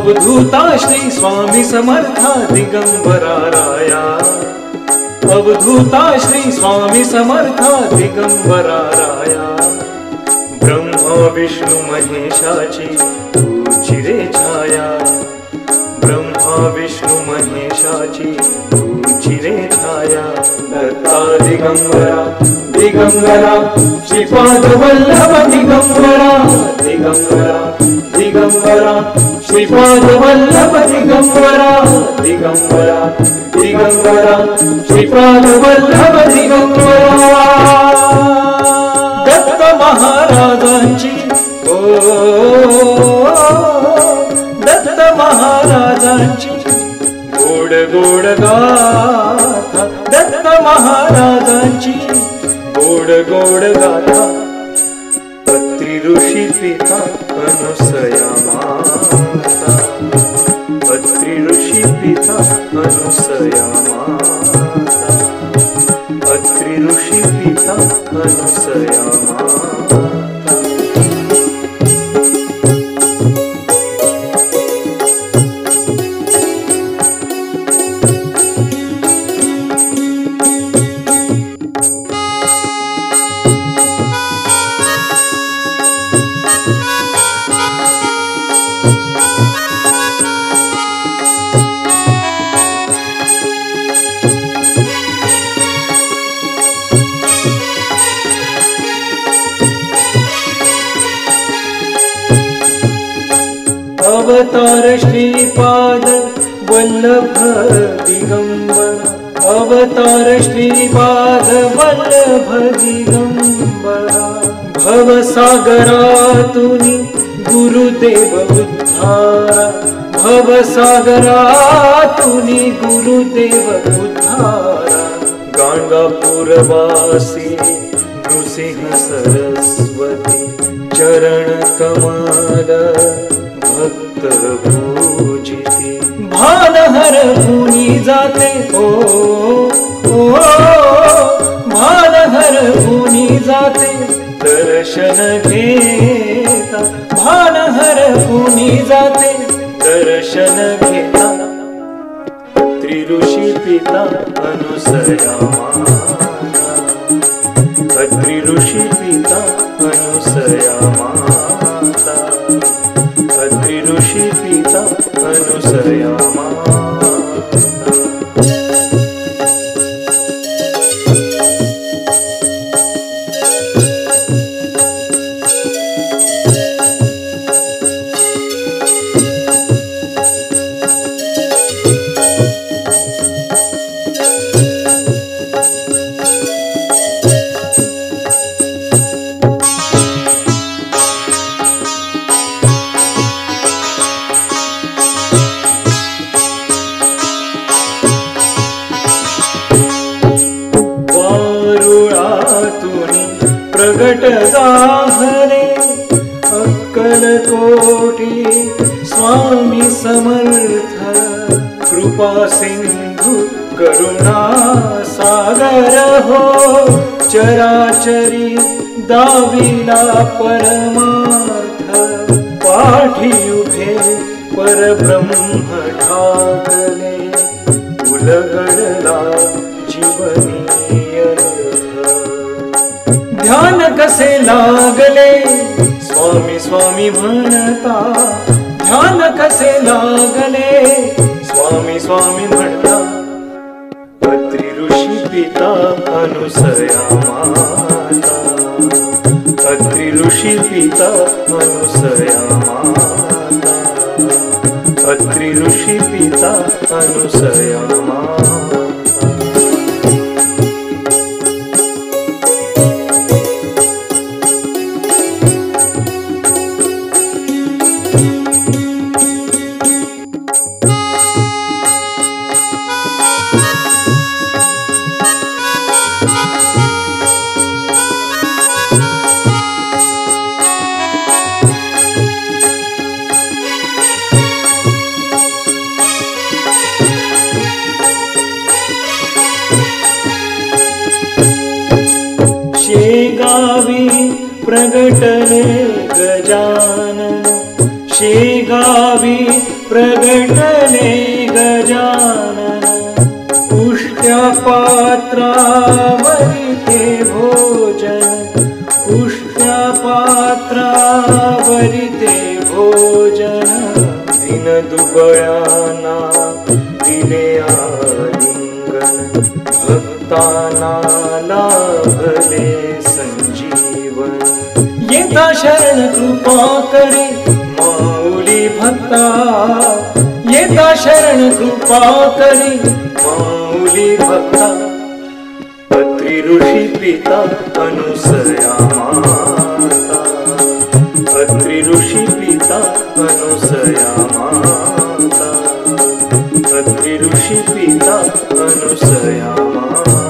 अवधूता श्री स्वामी समर्था दिगंबरा राया, अवधूता श्री स्वामी समर्था दिगंबरा राया, ब्रह्मा विष्णु महेशाची तुझी रे छाया, ब्रह्मा विष्णु महेशाची तुझी रे छाया, दत्ता दिगंबरा दिगंबरा श्रीपाद वल्लभ दिगंबरा दिगंबरा दिगंबरा श्रीपाद वल्लभ दिगंबरा दिगंबरा दिगंबरा श्रीपाद वल्लभ दिगंबरा। दत्त महाराजांची ओ दत्त महाराजांची गोड गोड गाथा, दत्त महाराजांची गोड गोड गाथा, अत्रि ऋषी पिता अनुसया माता, अत्रि ऋषी पिता अनुसया माता, अत्रि ऋषी पिता अनुसया माता। अवतार श्रीपाद वल्लभ दिगंबरा, अवतार श्रीपाद वल्लभ दिगंबरा, भवसागरातुनी गुरुदेव उद्धारा, भवसागरातुनी गुरुदेव उद्धारा, गाणगापूरवासी नृसिंह सरस्वती चरण कमल भक्त पूजिती, भानहर पुनी जाते ओ भानहर पुनी जाते दर्शन घेता, भानहर पुनी जाते दर्शन घेता, अत्रि ऋषी पिता अनुसया माता, अत्रि ऋषी पिता अनुसया माता, अत्रि ऋषी पिता अनुसया माता। प्रगट जाहरे अक्कलकोटी स्वामी समर्थ, कृपा सिंधु करुणा सागर हो, चराचरी दाविला परमार्थ, पाठी उभे परब्रह्म ठाकले, उलगडला जीवनी अर्थ, ध्यान कसे लागले स्वामी स्वामी म्हणता, ध्यान कसे लागले स्वामी स्वामी म्हणता, अत्रि ऋषी पिता अनुसया माता, अत्रि ऋषी पिता अनुसया माता, अत्रि ऋषी पिता अनुसया माता। शेगावी प्रगटले गजानन, शेगावी प्रगटले गजानन उष्ट्या पात्रावरी ते भोजन उष्ट्या पात्रावरी ते भोजन दिन दुबळ्यांना दिले आलिंगन भक्तांना लाभले संजीवन येता शरण कृपा करे माऊली भक्ता येता शरण कृपा करे माऊली भक्ता अत्रि ऋषी पिता अनुसया माता अत्रि ऋषी पिता अनुसया माता अत्रि ऋषी पिता अनुसया माता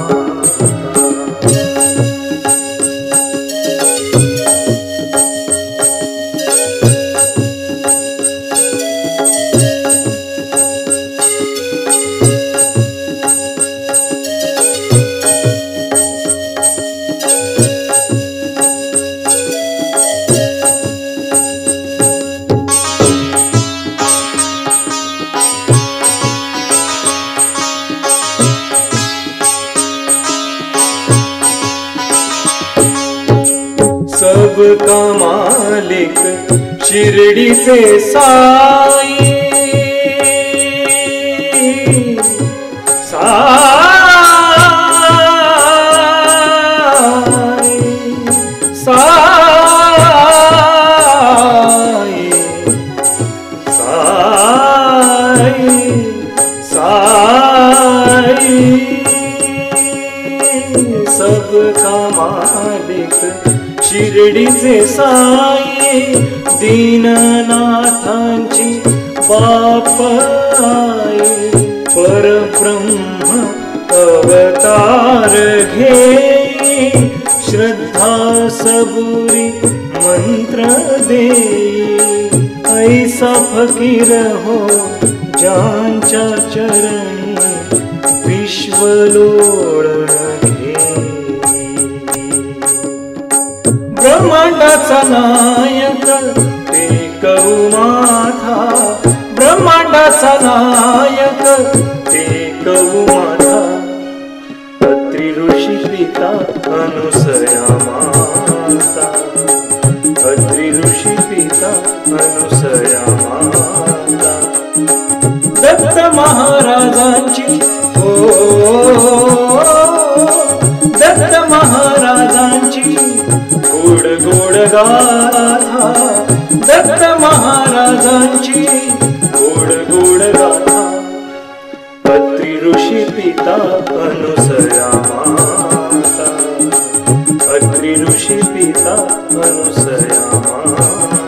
सबका मालिक शिर्डीचे साई साई साई साई साई सबका मालिक शिर्डीचे साई दीननाथांची बाप आई परब्रह्म अवतार घेई श्रद्धा सबुरी मंत्र देई ऐसा फकीर हो ज्यांच्या चरणी विश्वलोळण ब्रह्मांडाचा नायक ते कौमाथा ब्रह्मांडाचा नायक ते कौमाथा अत्रि ऋषी पिता अनुसया माता अत्रि ऋषी पिता अनुसया माता दत्त महाराजांची ओ दत्त महाराजांची गोड गोड गाथा दत्त महाराजांची गोड गोड गाथा अत्रि ऋषी पिता अनुसया माता अत्रि ऋषी पिता अनुसया माता